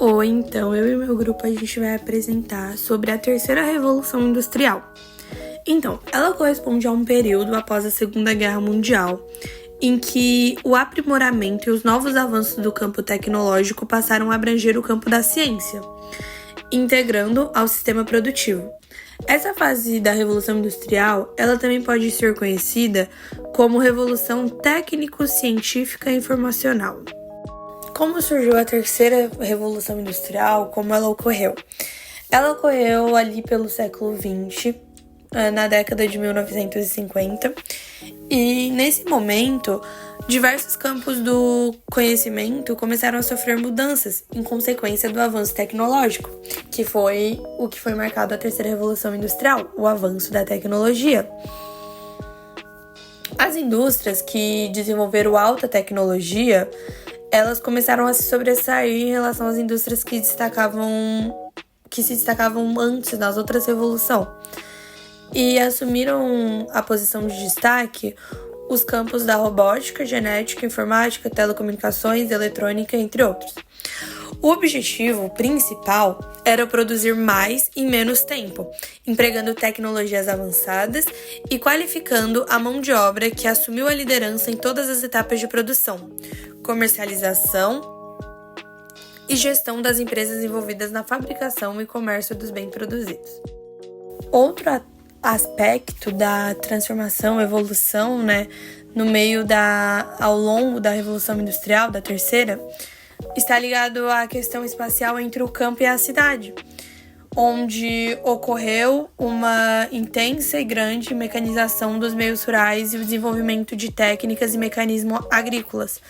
Oi, então eu e meu grupo a gente vai apresentar sobre a terceira revolução industrial. Então, ela corresponde a um período após a Segunda Guerra Mundial, em que o aprimoramento e os novos avanços do campo tecnológico passaram a abranger o campo da ciência, integrando ao sistema produtivo. Essa fase da Revolução Industrial, ela também pode ser conhecida como Revolução Técnico-Científica e Informacional. Como surgiu a terceira Revolução Industrial, como ela ocorreu? Ela ocorreu ali pelo século XX, na década de 1950, e nesse momento, diversos campos do conhecimento começaram a sofrer mudanças em consequência do avanço tecnológico, que foi o que foi marcado a terceira Revolução Industrial, o avanço da tecnologia. As indústrias que desenvolveram alta tecnologia, elas começaram a se sobressair em relação às indústrias que se destacavam antes nas outras revoluções. E assumiram a posição de destaque os campos da robótica, genética, informática, telecomunicações, eletrônica, entre outros. O objetivo principal era produzir mais em menos tempo, empregando tecnologias avançadas e qualificando a mão de obra que assumiu a liderança em todas as etapas de produção, comercialização e gestão das empresas envolvidas na fabricação e comércio dos bens produzidos. Outro aspecto da transformação, evolução, ao longo da Revolução Industrial, da terceira, está ligado à questão espacial entre o campo e a cidade, onde ocorreu uma intensa e grande mecanização dos meios rurais e o desenvolvimento de técnicas e mecanismos agrícolas,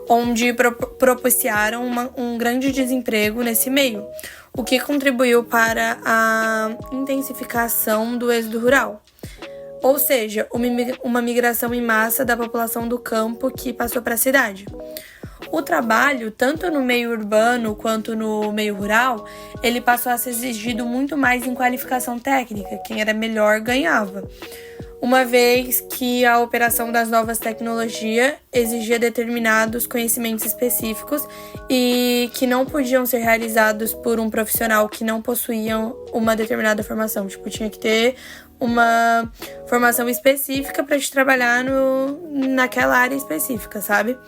onde propiciaram um grande desemprego nesse meio, o que contribuiu para a intensificação do êxodo rural, ou seja, uma migração em massa da população do campo que passou para a cidade. O trabalho, tanto no meio urbano quanto no meio rural, ele passou a ser exigido muito mais em qualificação técnica, quem era melhor ganhava, uma vez que a operação das novas tecnologias exigia determinados conhecimentos específicos e que não podiam ser realizados por um profissional que não possuía uma determinada formação. Tinha que ter uma formação específica para te trabalhar naquela área específica, sabe?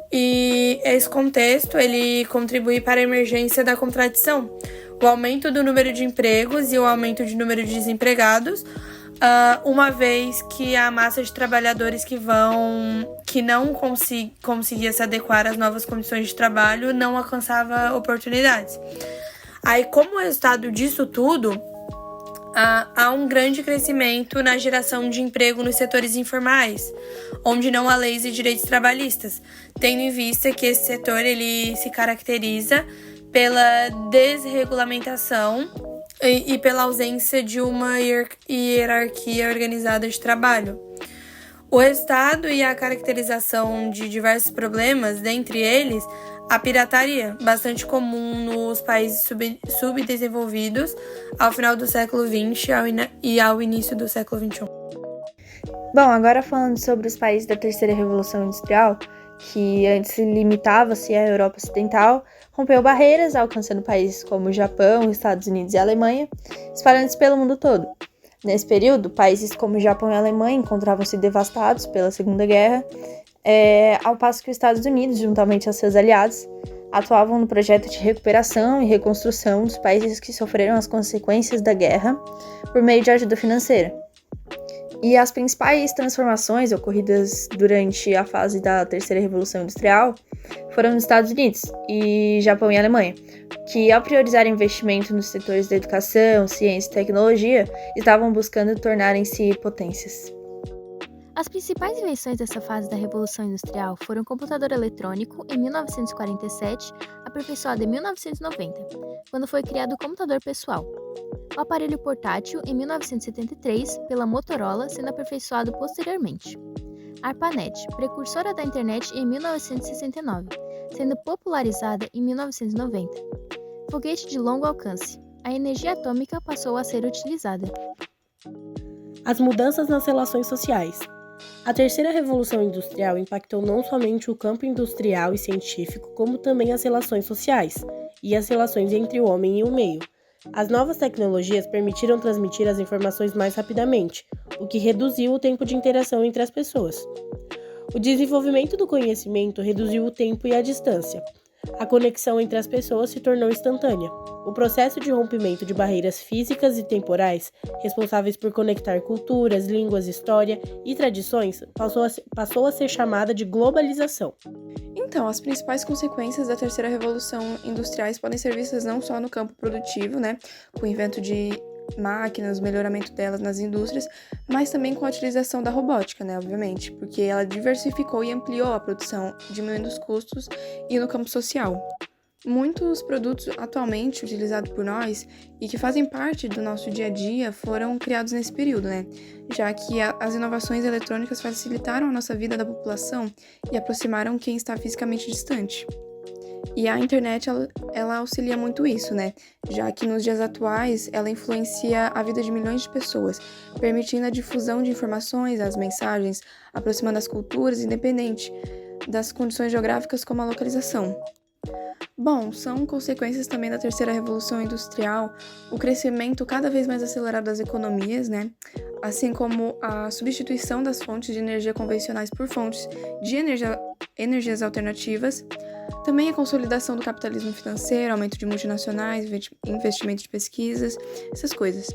E esse contexto, ele contribui para a emergência da contradição, o aumento do número de empregos e o aumento do número de desempregados, uma vez que a massa de trabalhadores que não conseguia se adequar às novas condições de trabalho não alcançava oportunidades. Aí, como resultado disso tudo, há um grande crescimento na geração de emprego nos setores informais, onde não há leis e direitos trabalhistas, tendo em vista que esse setor ele se caracteriza pela desregulamentação e pela ausência de uma hierarquia organizada de trabalho. O resultado e a caracterização de diversos problemas, dentre eles, a pirataria, bastante comum nos países subdesenvolvidos ao final do século XX e ao início do século XXI. Bom, agora falando sobre os países da terceira revolução industrial, que antes limitava-se à Europa Ocidental, rompeu barreiras, alcançando países como o Japão, Estados Unidos e a Alemanha, espalhando-se pelo mundo todo. Nesse período, países como o Japão e a Alemanha encontravam-se devastados pela Segunda Guerra, ao passo que os Estados Unidos, juntamente aos seus aliados, atuavam no projeto de recuperação e reconstrução dos países que sofreram as consequências da guerra por meio de ajuda financeira. E as principais transformações ocorridas durante a fase da terceira revolução industrial foram nos Estados Unidos e Japão e Alemanha, que ao priorizar investimento nos setores da educação, ciência e tecnologia, estavam buscando tornarem-se potências. As principais invenções dessa fase da Revolução Industrial foram o computador eletrônico, em 1947, aperfeiçoado em 1990, quando foi criado o computador pessoal. O aparelho portátil, em 1973, pela Motorola, sendo aperfeiçoado posteriormente. A ARPANET, precursora da internet, em 1969, sendo popularizada em 1990. Foguete de longo alcance. A energia atômica passou a ser utilizada. As mudanças nas relações sociais. A terceira revolução industrial impactou não somente o campo industrial e científico, como também as relações sociais, e as relações entre o homem e o meio. As novas tecnologias permitiram transmitir as informações mais rapidamente, o que reduziu o tempo de interação entre as pessoas. O desenvolvimento do conhecimento reduziu o tempo e a distância. A conexão entre as pessoas se tornou instantânea. O processo de rompimento de barreiras físicas e temporais, responsáveis por conectar culturas, línguas, história e tradições, passou a ser chamada de globalização. Então, as principais consequências da terceira revolução industriais podem ser vistas não só no campo produtivo, com o invento de máquinas, o melhoramento delas nas indústrias, mas também com a utilização da robótica, obviamente, porque ela diversificou e ampliou a produção, diminuindo os custos e no campo social. Muitos produtos atualmente utilizados por nós e que fazem parte do nosso dia a dia foram criados nesse período, já que as inovações eletrônicas facilitaram a nossa vida da população e aproximaram quem está fisicamente distante. E a internet, ela auxilia muito isso, já que nos dias atuais ela influencia a vida de milhões de pessoas, permitindo a difusão de informações, as mensagens, aproximando as culturas, independente das condições geográficas como a localização. Bom, são consequências também da terceira revolução industrial, o crescimento cada vez mais acelerado das economias, assim como a substituição das fontes de energia convencionais por fontes de energias alternativas, também a consolidação do capitalismo financeiro, aumento de multinacionais, investimento de pesquisas, essas coisas.